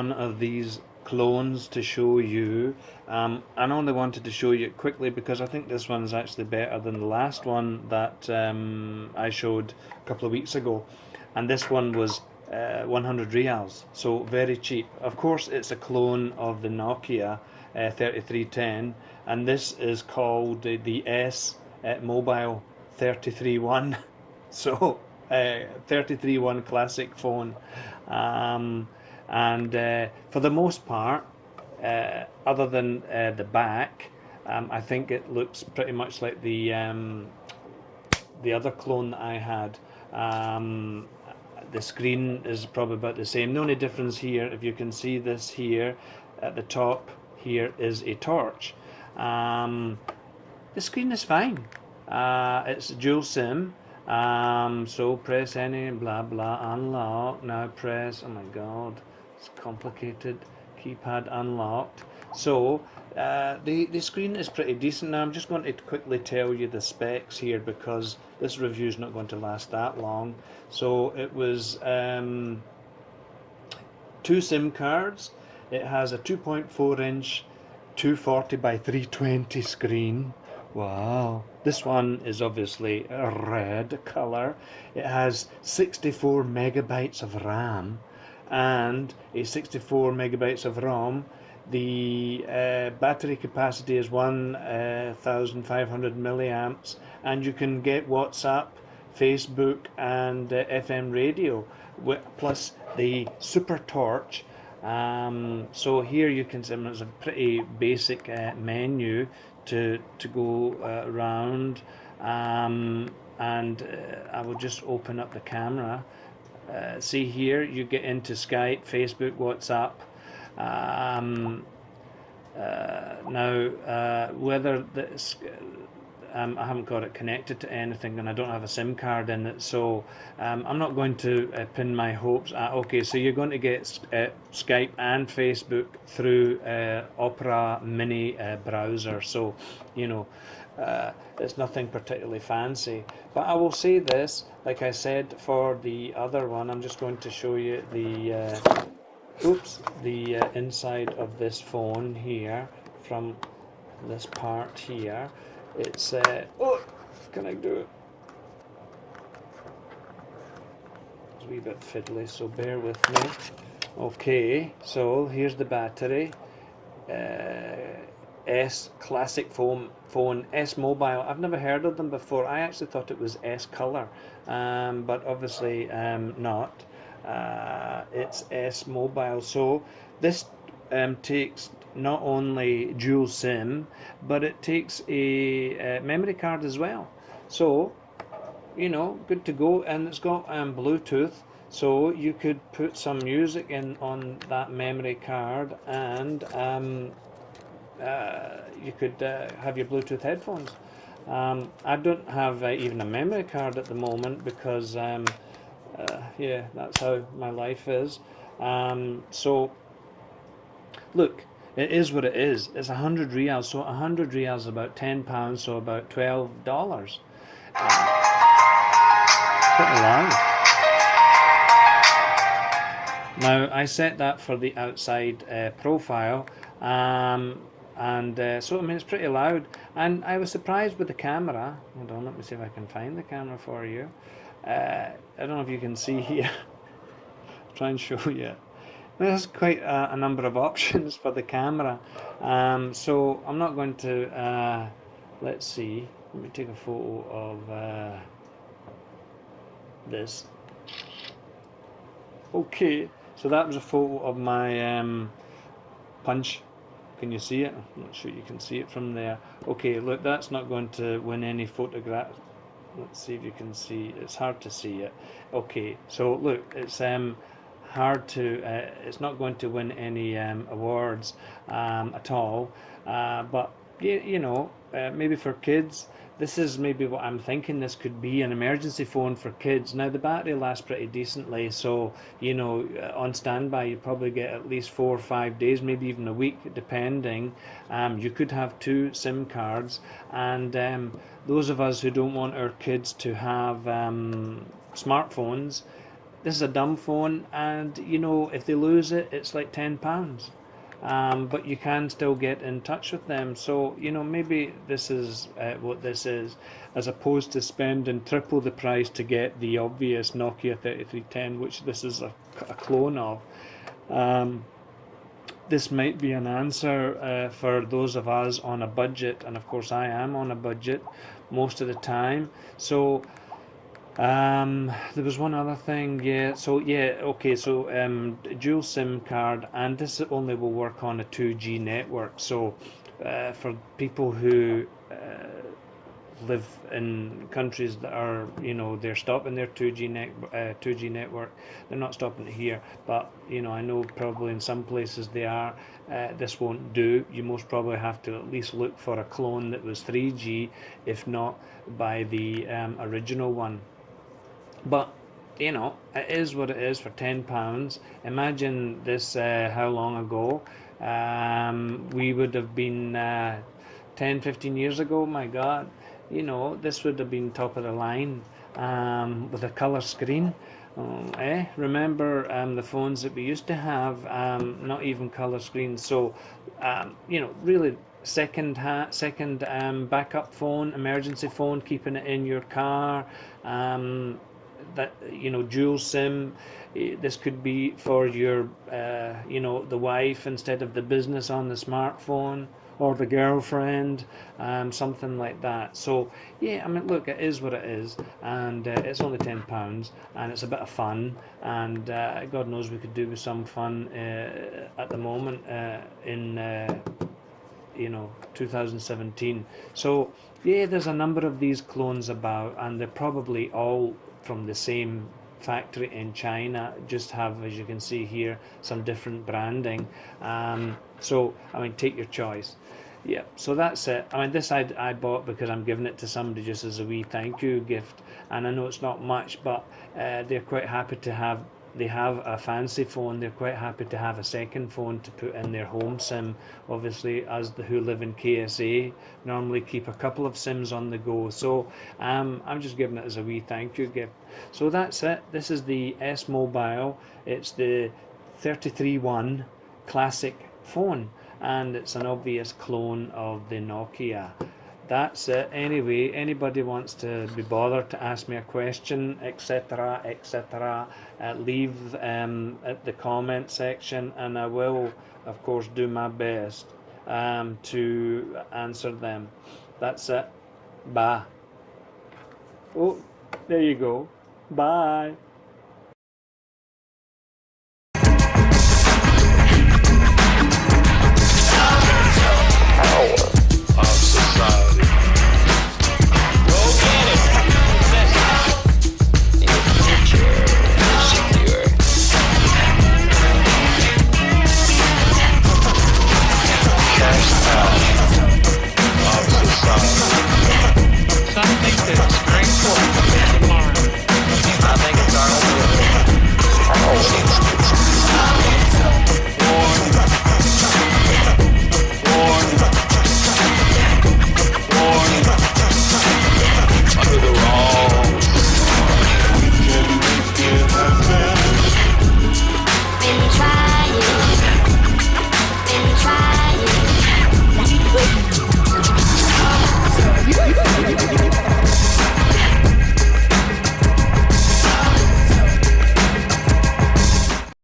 one of these clones to show you. I only wanted to show you it quickly because I think this one is actually better than the last one that I showed a couple of weeks ago. And this one was 100 reals, so very cheap. Of course, it's a clone of the Nokia 3310, and this is called the S Mobile 331. So 331 classic phone. Um, and for the most part, other than the back, I think it looks pretty much like the other clone that I had. The screen is probably about the same. The only difference here, if you can see this here at the top here, is a torch. The screen is fine. It's dual SIM. So press any blah blah unlock. Now press, oh my god, it's complicated. Keypad unlocked. So the screen is pretty decent. Now I'm just going to quickly tell you the specs here because this review is not going to last that long. So it was 2 SIM cards. It has a 2.4-inch 240 by 320 screen. Wow. This one is obviously a red color. It has 64 megabytes of RAM and a 64 megabytes of ROM. The battery capacity is 1,500 milliamps, and you can get WhatsApp, Facebook, and FM radio, plus the super torch. So here you can see it's a pretty basic menu to go around, and I will just open up the camera. See here, you get into Skype, Facebook, WhatsApp. Now, whether this, I haven't got it connected to anything, and I don't have a SIM card in it, so I'm not going to pin my hopes at. Okay, so you're going to get Skype and Facebook through Opera Mini browser, so you know it's nothing particularly fancy. But I will say this, like I said for the other one, I'm just going to show you the the inside of this phone here from this part here. It's oh, can I do it? It's a wee bit fiddly, so bear with me. Okay, so here's the battery. S classic phone, S Mobile. I've never heard of them before. I actually thought it was S Color, but obviously not. It's S Mobile. So this takes not only dual SIM, but it takes a memory card as well. So, you know, good to go. And it's got Bluetooth, so you could put some music in on that memory card, and you could have your Bluetooth headphones. I don't have even a memory card at the moment because yeah, that's how my life is. So look, it is what it is. It's 100 reals, so 100 reals is about £10, so about $12. Pretty loud. Now I set that for the outside profile, and so I mean it's pretty loud. And I was surprised with the camera. Hold on, let me see if I can find the camera for you. I don't know if you can see here. I'll try and show you. There's quite a number of options for the camera, so I'm not going to, let's see, let me take a photo of this. Okay, so that was a photo of my punch. Can you see it? I'm not sure you can see it from there. Okay, look, that's not going to win any photograph. Let's see if you can see. It's hard to see it. Okay, so look, it's hard to, it's not going to win any awards at all, but you know, maybe for kids, this is maybe what I'm thinking. This could be an emergency phone for kids. Now the battery lasts pretty decently, so you know, on standby you probably get at least 4 or 5 days, maybe even a week, depending. You could have 2 SIM cards, and those of us who don't want our kids to have smartphones, this is a dumb phone, and you know, if they lose it, it's like £10. But you can still get in touch with them. So, you know, maybe this is what this is, as opposed to spending triple the price to get the obvious Nokia 3310, which this is a clone of. Um, this might be an answer for those of us on a budget, and of course, I am on a budget most of the time. So, there was one other thing, yeah. So yeah, okay. So dual SIM card, and this only will work on a 2G network. So for people who live in countries that are, you know, they're stopping their 2G network. They're not stopping it here, but you know, I know probably in some places they are. This won't do. You most probably have to at least look for a clone that was 3G, if not buy the original one. But you know, it is what it is for £10. Imagine this how long ago? We would have been 10, 15 years ago. My God, you know, this would have been top of the line with a colour screen. Remember the phones that we used to have, not even colour screens. So, you know, really second backup phone, emergency phone, keeping it in your car. That, you know, dual sim, this could be for your you know, the wife instead of the business on the smartphone, or the girlfriend, something like that. So yeah, I mean, look, it is what it is, and it's only £10, and it's a bit of fun, and God knows we could do with some fun at the moment in you know, 2017. So yeah, there's a number of these clones about, and they're probably all from the same factory in China, just have, as you can see here, some different branding. So I mean, take your choice. Yeah, so that's it. I mean, this I bought because I'm giving it to somebody just as a wee thank you gift, and I know it's not much, but they're quite happy to have. They have a fancy phone. They're quite happy to have a second phone to put in their home SIM. Obviously, as the who live in KSA normally keep a couple of SIMs on the go. So I'm just giving it as a wee thank you gift. So that's it. This is the S Mobile. It's the 33-1 classic phone, and it's an obvious clone of the Nokia. That's it. Anyway, anybody wants to be bothered to ask me a question, etc., etc., leave at the comment section, and I will, of course, do my best to answer them. That's it. Bye. Oh, there you go. Bye.